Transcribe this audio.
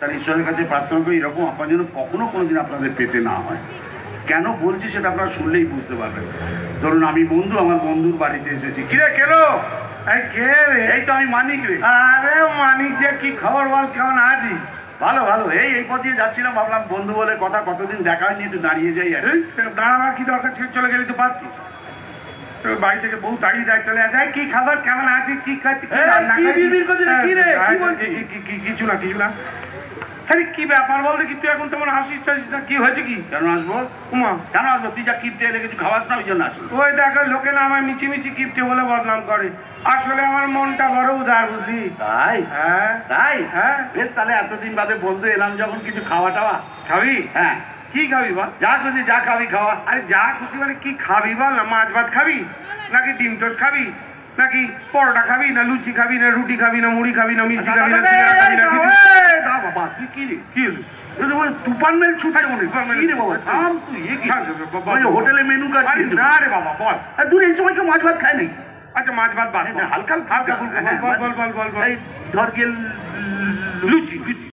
তার ঈশ্বরের কাছে প্রার্থনা করি এরকম আপনার যেন কখনো কোনোদিন আপনাদের পেতে না হয়। কেন বলছি সেটা আপনারা শুনলেই বুঝতে পারবেন। ধরুন আমি বন্ধু, আমার বন্ধুর বাড়িতে এসেছি। কিরে কেলো? কে রে? এই তো আমি মানিক রে। আরে মানিক যে, কি খবর বল, কেমন আছিস? ভালো ভালো। এই পথ দিয়ে যাচ্ছিলাম, ভাবলাম বন্ধু বলে কথা, কতদিন দেখা হয়নি, একটু দাঁড়িয়ে যাই আর। দাঁড়াবার কি দরকার ছিল? চলে গেলে তো পারতিস। বাড়ি থেকে বউ তাড়িয়ে দেয়, চলে আসে। কি খাবার, কেমন আছিস, কি খাচ্ছিস? কিছু না। আরে কি ব্যাপার বল দেখি, তুই এখন তেমন হাসিস টাসিস না, কি হয়েছে? কি কেন আসবো? উমা কেন আসবো? তুই যা কিপটে এলে কিছু খাওয়াস না, ওই জন্য আসবো। ওই দেখো লোকে না আমার মিছিমিছি কিপটে বলে বদনাম করে, আসলে আমার মনটা বড় উদার, বুঝলি? তাই? হ্যাঁ তাই? হ্যাঁ। বেশ, তাহলে এতদিন বাদে বন্ধু এলাম যখন, কিছু খাওয়া টাওয়া খাবি? হ্যাঁ। কি খাবি বল? যা খুশি যা খাবি খাওয়া। আরে যা খুশি মানে কি খাবি বল না? মাছ ভাত খাবি, নাকি ডিম টোস্ট খাবি, নাকি পরোটা খাবি, না লুচি খাবি, না রুটি খাবি, না মুড়ি খাবি, না মিষ্টি খাবি, না সিঙ্গারা খাবি, না কিছু? বাবা তুই কি রে? কি হলো? তুফান মেল ছুটে মনে কি রে বাবা? থাম তুই, হোটেলে মেনু কার্ড দিয়েছে না রে বাবা, বল। আর দূর এই সময় কেউ মাছ ভাত খায় নাকি? আচ্ছা মাছ ভাত বাদ, হালকা বল। ধর গেল লুচি।